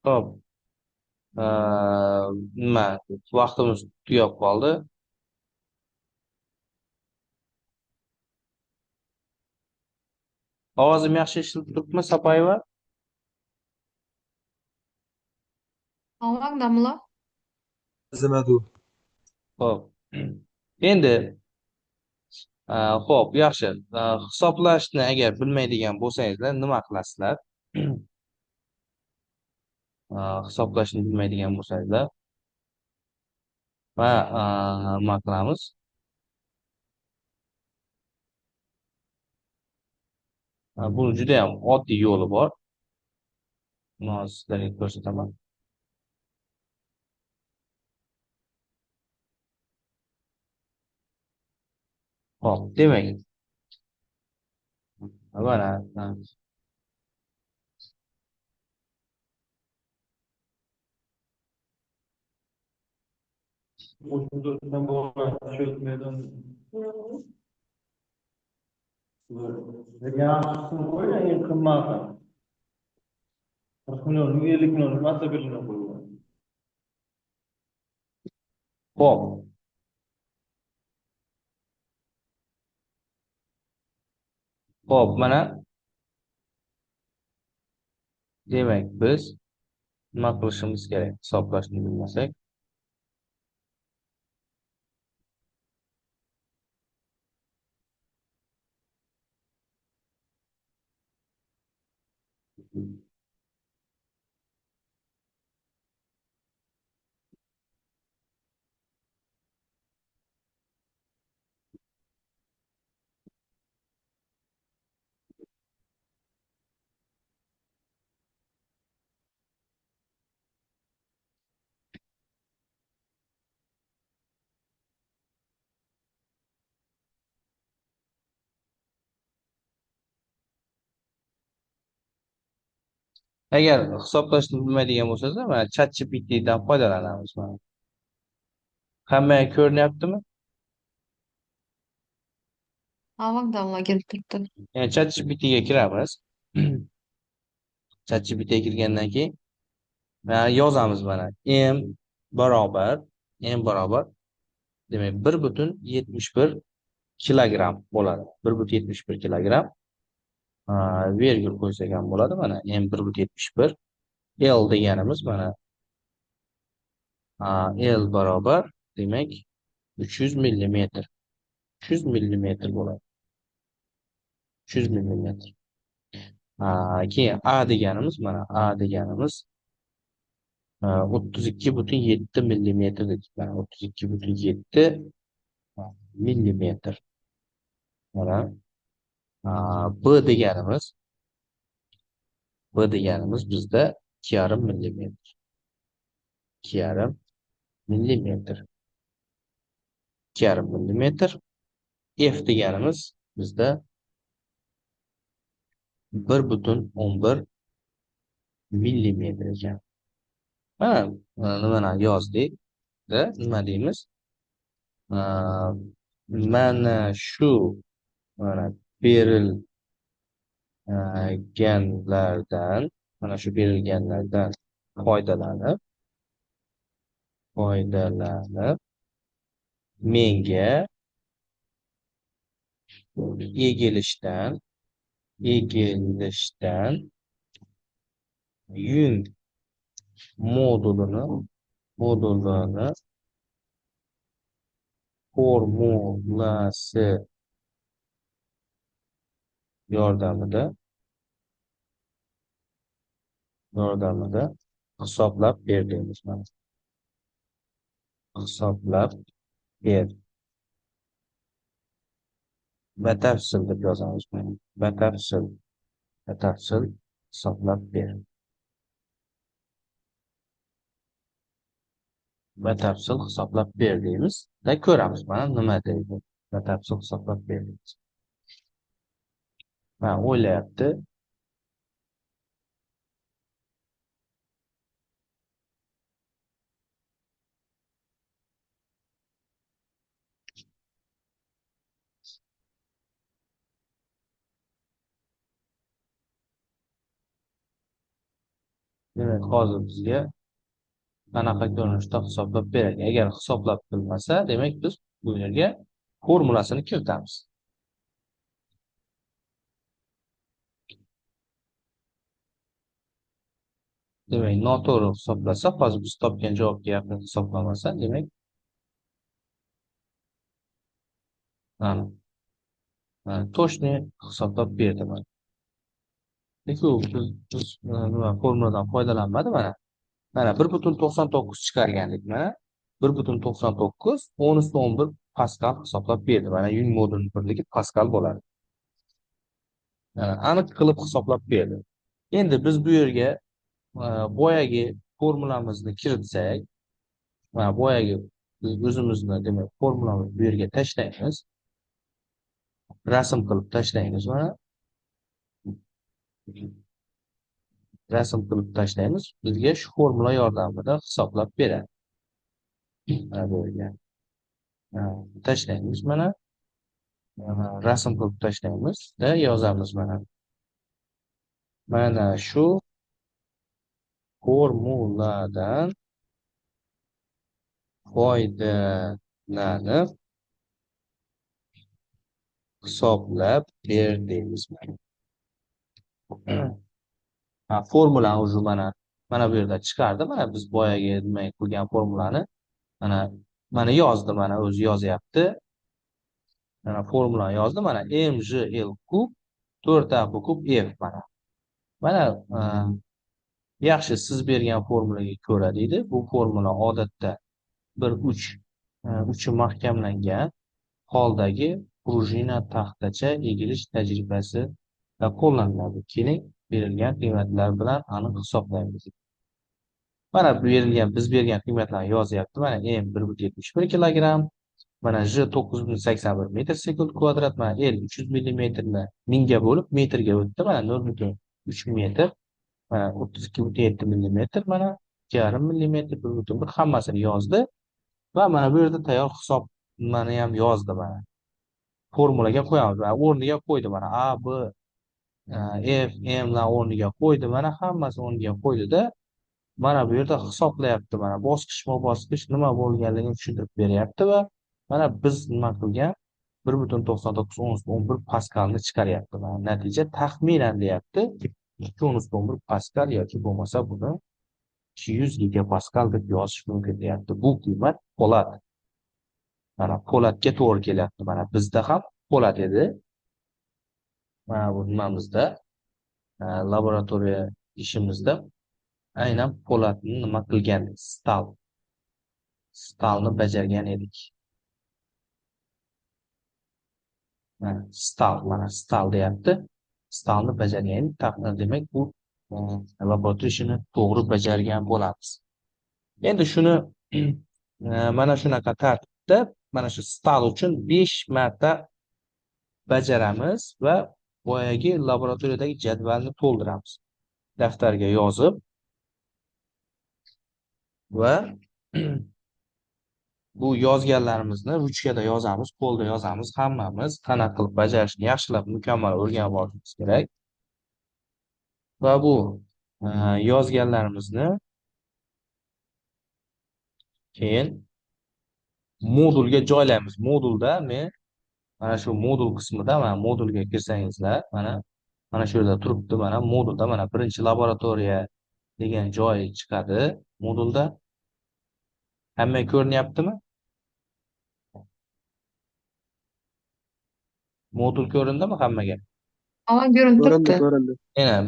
Ho'p, nima vaqtimiz tugab qoldi. Ovozim yaxshi eshitilib turibmi, Sapayeva? Salom Damla. Izimadu. Ho'p. Endi ho'p, yaxshi. Hisoblashni agar bilmaydigan bo'lsangizlar nima qilasizlar? Hisoblashni bilmaydigan bo'lsangizlar va nima qilamiz? Buni juda ham oddiy yo'li bor. Buni hozir sizlarga ko'rsataman. Hop, demak, mana yaxshisi qo'y, eng qimmati. 40 million, 50 million, nimasi bilinib qo'ygan. Hop, hop, mana demak biz nima qilishimiz kerak? Hisoblashni bilmasak. Agar hisoblashni bilmaydigan bo'lsangiz, mana ChatGPTdan foydalanamiz. Mana. Hammaga ko'rinyaptimi? Salom Damla kelib turibdi. Yani ChatGPTga kiramiz. ChatGPTga kirgandan keyin yozamiz mana m barobar demak 1,71 kilogramm bo'ladi. 1,71 kilogramm vergul qo'ysak ham bo'ladi. Mana m 1,71 L deganimiz mana L barobar demak 300 millimetr. 300 millimetr bo'ladi. 300 millimetr. Keyin A deganimiz mana A deganimiz 32,7 millimetr dedik. Mana 32,7 millimetr. Mana B deganimiz bizda 2,5 millimetr. 2,5 millimetr. 2,5 millimetr. F deganimiz bizda 1,11 millimetr ekan. Mana yozdik. Nima deymiz? Mana shu mana berilganlardan foydalanib menga egilishdan yung modulini formulasi yordamida hisoblab ber deymiz. Hisoblab ber. Batafsil deb yozamiz. Batafsil hisoblab ber. Batafsil hisoblab ber deymiz. Da ko'ramiz mana nima deydi. Batafsil hisoblab ber deymiz. O'ylayapti. Demak, hozir bizga qanaqa ko'rinishda hisoblab beradi. Agar hisoblab bilmasa, demak biz bu yerga formulasini kiritamiz. Demak, noto'g'ri hisoblasa, hozir biz topgan javobga yaqin hisoblamasa, demak, mana точный hisoblab berdi mana. Lekin biz nima formuladan foydalanmadi mana. Mana 1,99 chiqargandik mana. 1,99 10^11 Paskal hisoblab berdi. Mana yung modulni birligi Paskal bo'ladi. Aniq qilib hisoblab berdi. Endi biz bu yerga boyagi formulamizni kiritsak, mana boyagi o'zimizni demak formulamizni bu yerga tashlaymiz. Rasm qilib tashlaymiz mana. Rasm qilib tashlaymiz. Bizga shu formula yordamida hisoblab beradi. Mana bu yerga tashlaymiz mana. Rasm qilib tashlaymiz va yozamiz mana. Mana shu formuladan foydalanib hisoblab ber deymiz mana. Formula o'zi mana bu yerda chiqardi. Mana biz boyagi nima qilgan formulani mana yozdi, mana o'zi yozyapti. Mana formulani yozdi. Mana MJL kub 4A kub F mana. Mana yaxshi siz bergan formulaga ko'ra deydi. Bu formula odatda bir uchi mahkamlangan holdagi prujina taxtacha egilish tajribasida qo'llaniladi. Keling, berilgan qiymatlar bilan aniq hisoblaymiz. Mana biz bergan qiymatlarni yozyapti. Mana M 1,71 kilogramm, mana J 9,81 metr sekund kvadrat, mana L 300 millimetrni mingga bo'lib metrga o'tdi. Mana 0,3 metr, mana 32,7 millimetr, mana 2,5 millimetr, 1,1 hammasini yozdi va mana bu yerda tayyor hisob nimani ham yozdi mana. Formulaga qo'yamiz. Mana o'rniga qo'ydi mana A, B, F, M lar o'rniga qo'ydi. Mana hammasi o'rniga qo'ydi-da, mana bu yerda hisoblayapti mana bosqichma-bosqich nima bo'lganligini tushuntirib beryapti va mana biz nima qilgan 1,99 paskalni chiqaryapti. Mana natija taxminan deyapti 2,11 paskal yoki bo'lmasa buni 200 gigapaskal deb yozish mumkin deyapti. Bu qiymat po'lat. Mana po'latga to'g'ri kelyapti. Mana bizda ham po'lat edi. Mana bu nimamizda laboratoriya ishimizda aynan po'latni nima qilgandik? Stalni bajargan edik. Mana stal deyapti. Stalni bajargan edik. Demak bu laboratoriya ishini to'g'ri bajargan bo'lamiz. Endi shuni mana shunaqa tartibda mana shu stal uchun 5 marta bajaramiz va boyagi laboratoriyadagi jadvalni to'ldiramiz. Daftarga yozib va bu yozganlarimizni ruchkada yozamiz, qo'lda yozamiz, hammamiz qanaqa qilib bajarishni yaxshilab mukammal o'rganib olishimiz kerak. Va bu yozganlarimizni keyin modulga joylaymiz. Modulda mana shu modul qismida mana modulga kirsangizlar, mana shu yerda turibdi, mana modulda mana birinchi laboratoriya degan joy chiqadi. Modulda hamma ko'rinyaptimi? Modul ko'rindimi hammaga? Ko'rinib turibdi. Ko'rindi.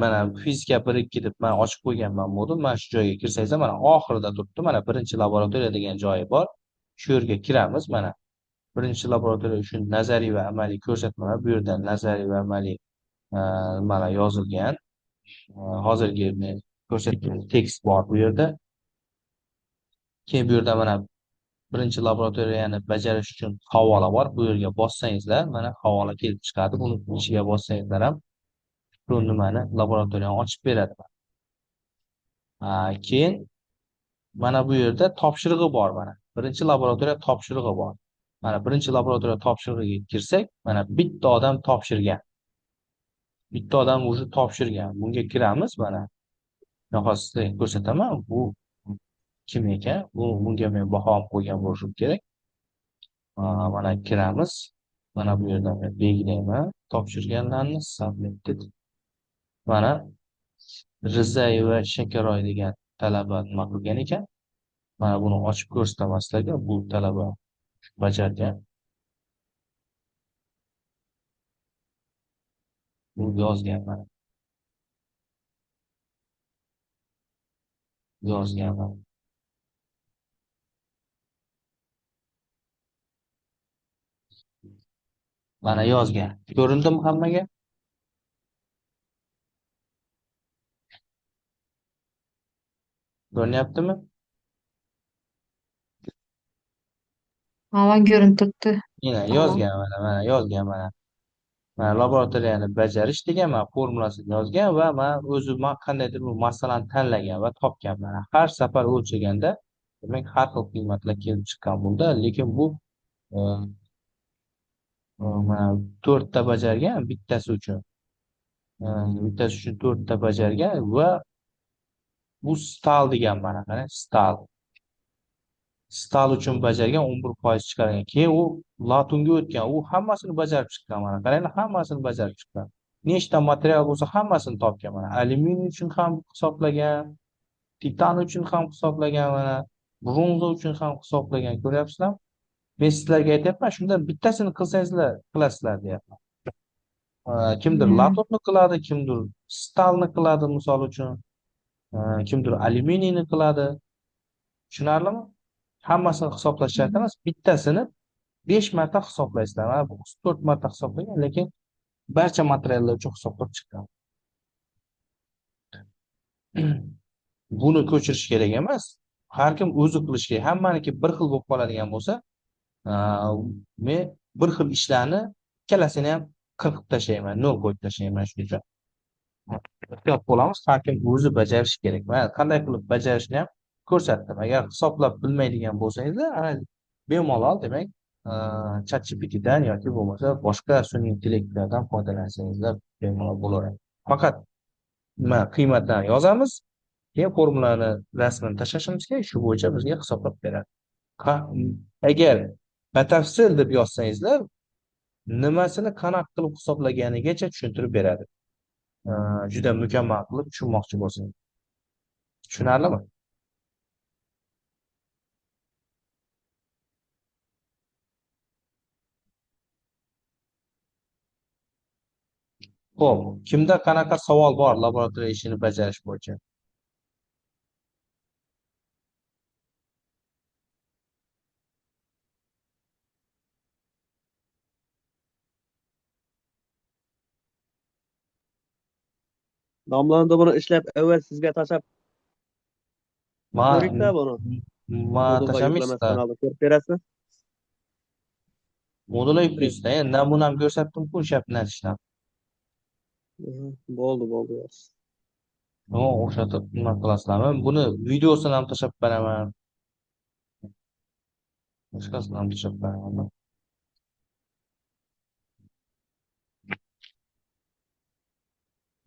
Mana fizika 1-2 deb men ochib qo'yganman modul. Mana shu joyga kirsangizlar, mana oxirida turibdi. Mana birinchi laboratoriya degan joyi bor. Shu yerga kiramiz. Mana birinchi laboratoriya uchun nazariy va amaliy ko'rsatmalar. Bu yerda nazariy va amaliy mana yozilgan. Hozirgi men ko'rsatgan tekst bor bu yerda. Keyin bu yerda mana birinchi laboratoriyani bajarish uchun havola bor. Bu yerga bossangizlar, mana havola kelib chiqadi. Buni ichiga bossangizlar ham shu nimani laboratoriyani ochib beradi. Keyin mana bu yerda topshirig'i bor mana. Birinchi laboratoriya topshirig'i bor. Mana birinchi laboratoriya topshirig'iga kirsak, mana bitta odam topshirgan. Bitta odam o'zi topshirgan. Bunga kiramiz mana. yoqasida ko'rsataman. Bu kim ekan? Bunga men baho qo'ygan bo'lishim kerak. Mana kiramiz. Mana bu yerdan men belgilayman. Topshirganlarni submitted. Mana Rizayeva Shakaroy degan talaba nima qilgan ekan? Mana buni ochib ko'rsataman sizlarga. Bu talaba bajargan. Bu yozgan mana. Yozgan mana. Mana yozgan. Ko'rindimi hammaga? Ko'ryaptimi? Hava ko'rinib turibdi. Mana Tamam. yozgan mana yozgan mana. Mana laboratoriyani bajarish degan mana formulasini yozgan va man qandaydir bir masalani tanlagan va topgan mana. Har safar o'lchaganda demak har xil qiymatlar kelib chiqqan bo'ldi. Lekin bu e, mana 4 ta bajargan bittasi uchun. Bittasi uchun 4 ta bajargan va bu stal degan mana qarang stal. Stal uchun bajargan 11% chiqargan. Keyin u latunga o'tgan. U hammasini bajarib chiqqan mana. Qaranglar, hammasini bajarib chiqqan. Nechta material bo'lsa hammasini topgan mana. Alyuminiy uchun ham hisoblagan, titan uchun ham hisoblagan mana, bronza uchun ham hisoblagan. Ko'ryapsizlarmi? Men sizlarga aytyapman, shundan bittasini qilsangizlar qilasizlar deyapman. Kimdir Hmm. latonni qiladi, kimdir stalni qiladi misol uchun, kimdir alyuminiyni qiladi. Tushunarlimi? Hammasini hisoblash shart emas. Bittasini 5 marta hisoblaysizlar. Mana bu 4 marta hisoblagan, lekin barcha materiallar uchun hisoblab chiqqan. Buni ko'chirish kerak emas. Har kim o'zi qilishi kerak. Hammaniki bir xil bo'lib qoladigan bo'lsa, men bir xil ishlarni ikkalasini ham qirqib tashlayman, nol qo'yib tashlayman shuning uchun. Ehtiyot bo'lamiz, har kim o'zi bajarishi kerak. Mana qanday qilib bajarishni ham ko'rsatdim. Agar hisoblab bilmaydigan bo'lsangizlar, ana bemalol demak, ChatGPTdan yoki bo'lmasa boshqa sun'iy intellektlardan foydalansangizlar bemalol bo'laveradi. Faqat nima qiymatlarni yozamiz, keyin formulani rasmini tashlashimiz kerak, shu bo'yicha bizga hisoblab beradi. Agar batafsil deb yozsangizlar, nimasini qanaqa qilib hisoblaganigacha tushuntirib beradi. Juda mukammal qilib tushunmoqchi bo'lsangiz. Tushunarlimi? Xo'p, kimda qanaqa savol bor laboratoriya ishini bajarish bo'yicha? Domlanda buni ishlab avval sizga tashlab Ma ko'rikda buni. ma Modulda tashlamaysiz-da. yuklamas kanalda ko'rib berasiz. Modulga yuklaysiz-da. Namunani ko'rsatdim-ku, o'sha ishni. Bo'ldi yoz. O'xshatib nima qilasizlarmi? Buni videosini ham tashlab beraman. Boshqasini ham tashlab beraman.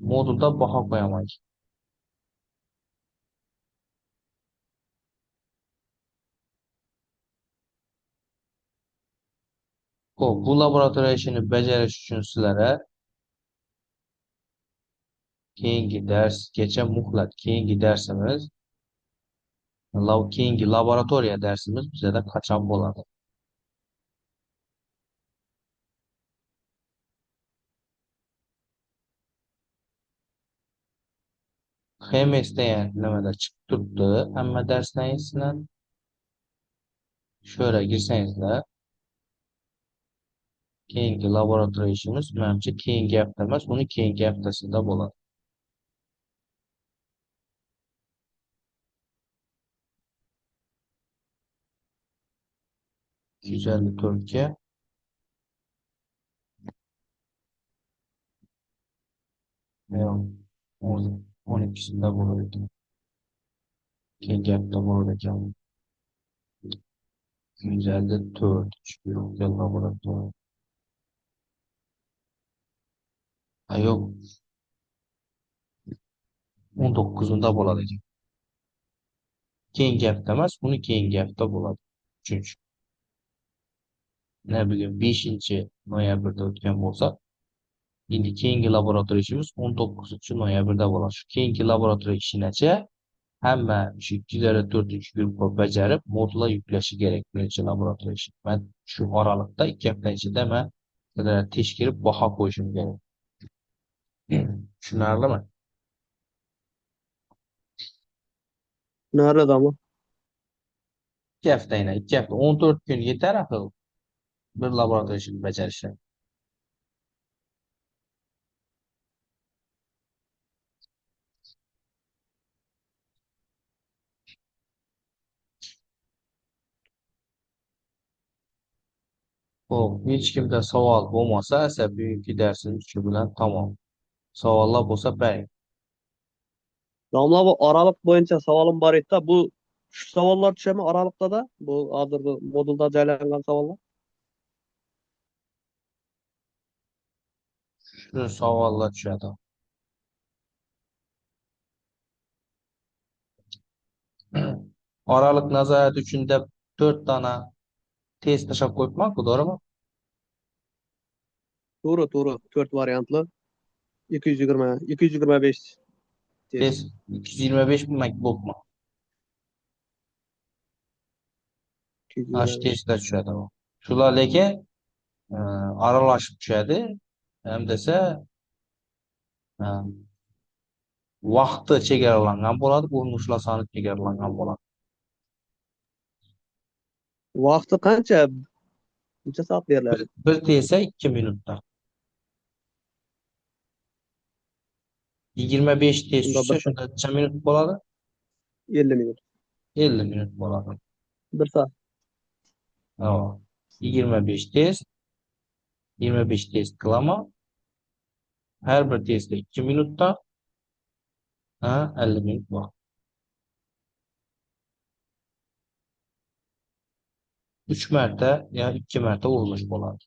Modulda baho qo'yaman. Xo'p, bu laboratoriya ishini bajarish uchun sizlarga keyingi darsgacha muhlat. Keyingi laboratoriya darsimiz bizada qachon bo'ladi? HMSda ham nimada chiqib turibdi hamma darslaringizdan. Shu yerga girsangizlar, keyingi laboratoriya ishimiz menimcha keyingi hafta emas, uni keyingi haftasida bo'ladi. 254 ga yo'q, 12sida bo'lar ekan. Keyingi hafta bo'lar ekan. 254 yo'q, laboratoriya. Yo'q, 19'unda bo'ladi ekan. Keyingi hafta emas, uni keyingi hafta bo'ladi. 3. Ne bileyim 5. noyabrda o'tgan bo'lsa, endi keyingi laboratoriya ishimiz 19 noyabrda bo'ladi. Shu keyingi laboratoriya ishinacha hamma shu 2,4 guruhga bajarib, modullar yuklashi kerak birinchi laboratoriya ishi. Men shu oralikda 2 hafta ichida men tekshirib baho qo'yishim kerak. Tushunarlimi? Nerede ama? 2 hafta yine, 2 hafta 14 kun yeter akıl bir laboratoriya ishini bajarishga. Xo'p, hech kimda savol bo'lmasa, esa bugungi darsimiz shu bilan tamom. Savollar bo'lsa bering. Damla bu aralık boyunca savalim var edi. Bu şu savallar düşer mi aralıkta da? Bu hazırda modulda caylangan savallar. Shu savollar tushadi. Oraliq nazorat uchun deb 4 dona test tashlab qo'yibman-ku, to'g'rimi? Doğru doğru. 4 varyantlı. 220, 225 test. Test 225 MacBook'mi? Mana shu 225. testlar tushadi. Shular lekin aralashib tushadi. Ham desa, vaqti chegaralangan bo'ladi, urinishlar soni chegaralangan bo'ladi. Vakti kança? Neçe saat verirler? Bir testsa 2 minutda. 25 test Bunda tushsa, bir shunda necha minut bo'ladi? 50 minut. 50 minut bo'ladi. 1 saat. Ha, 25 test, 25 test qilaman. Har bir testda 2 minutda, 50 minut bor. 3 marta yo 2 marta urinish bo'ladi.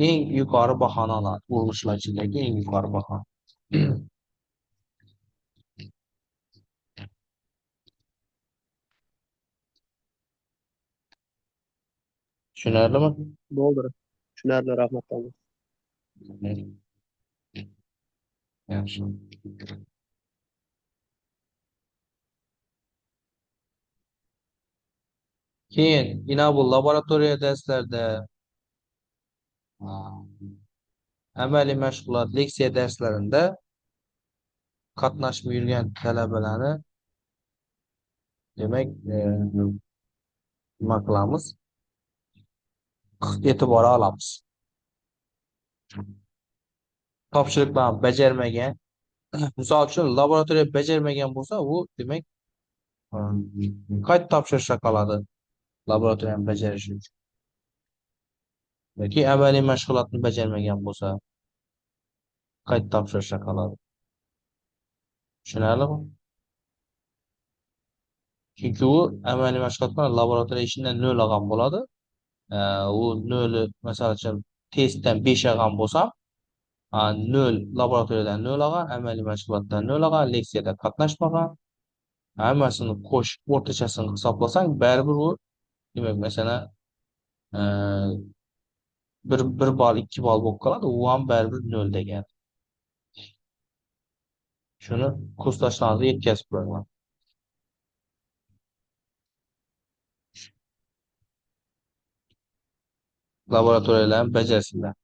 Eng yuqori bahoni oladi. Urinishlar ichidagi eng yuqori baho. Tushunarlimi? Doldur. Şunlarla rahmet tamam. Yaxshi. Keyin yana bu laboratoriya darslarda amaliy mashg'ulot leksiya darslarida qatnashib yurgan talabalarni demak nima qilamiz? E'tibor olamiz. Topshiriqlarni bajarmagan, misol uchun laboratoriya bajarmagan bo'lsa, u demak qayta topshirishga qoladi laboratoriyani bajarish uchun. Yoki amaliy mashg'ulotni bajarmagan bo'lsa, qayta topshirishga qoladi. Tushunarlimi? Chunki u amaliy mashg'ulot bilan laboratoriya ishidan 0 olgan bo'ladi. U 0, misol uchun testdan 5 olgan bo'lsam, 0 laboratoriyadan 0 olgan, amaliy mashg'ulotdan 0 olgan, leksiyada qatnashmagan, hammasini qo'shib o'rtachasini hisoblasang, baribir u demak, masalan, bir ball, 2 ball bo'lib qoladi, u ham baribir 0 degani. Shuni kursdoshlarimizga yetkazib qo'yaman. Laboratoriyalarni bajarsinlar.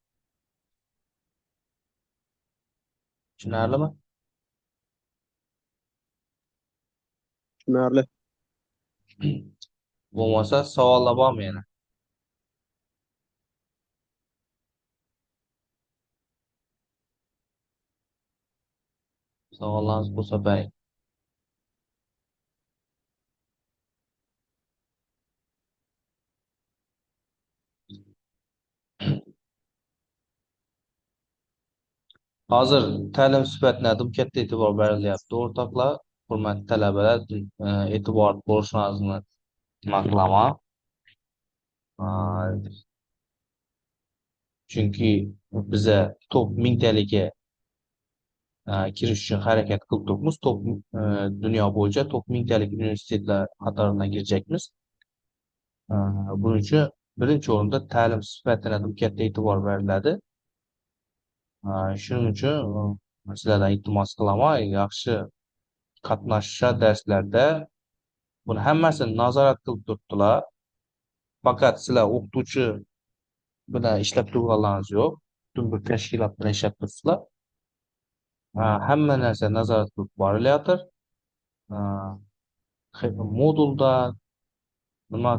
Tushunarlimi? Şunlarla. Bo'lmasa savollar bormi yana? Savollarimiz bo'lsa bering. Hozir ta'lim sifatida katta e'tibor berilyapti. O'rtoqlar, hurmatli talabalar, e'tibor bo'lishingizni nima qilaman? Chunki biza top mingtaliga kirish uchun harakat qilib turibmiz. Dunyo bo'yicha top mingtalik universitetlar qatoridan kirjakmiz. Buning uchun birinchi o'rinda ta'lim sifatida katta e'tibor beriladi. Shuning uchun sizlardan iltimos qilaman, yaxshi qatnashishar darslarda. Buni hammasini nazorat qilib turibdilar. Faqat sizlar o'qituvchi bilan ishlab turganlaringiz yo'q. Butun bir tashkilot bilan ishlab turibsizlar. Hamma narsa nazorat qilib borilayotir. Modulda nima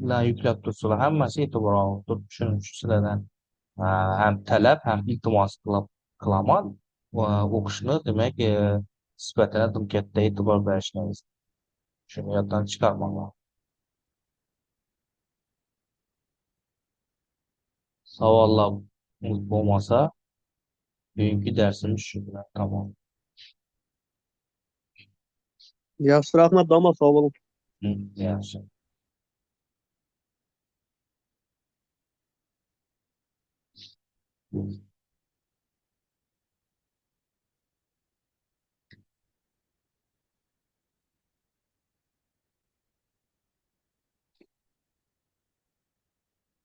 bilan yuklab tursalar hammasi e'tibor olib turib, shuning uchun sizlardan ham talab ham iltimos qilaman. O'qishni demak sifatida katta e'tibor berishingiz. Shuni yoddan chiqarmanglar. Savollar bo'lmasa, bugungi darsimiz shu bilan tamom. Yaxshi, rahmat, domla, sog' bo'ling. Yaxshi.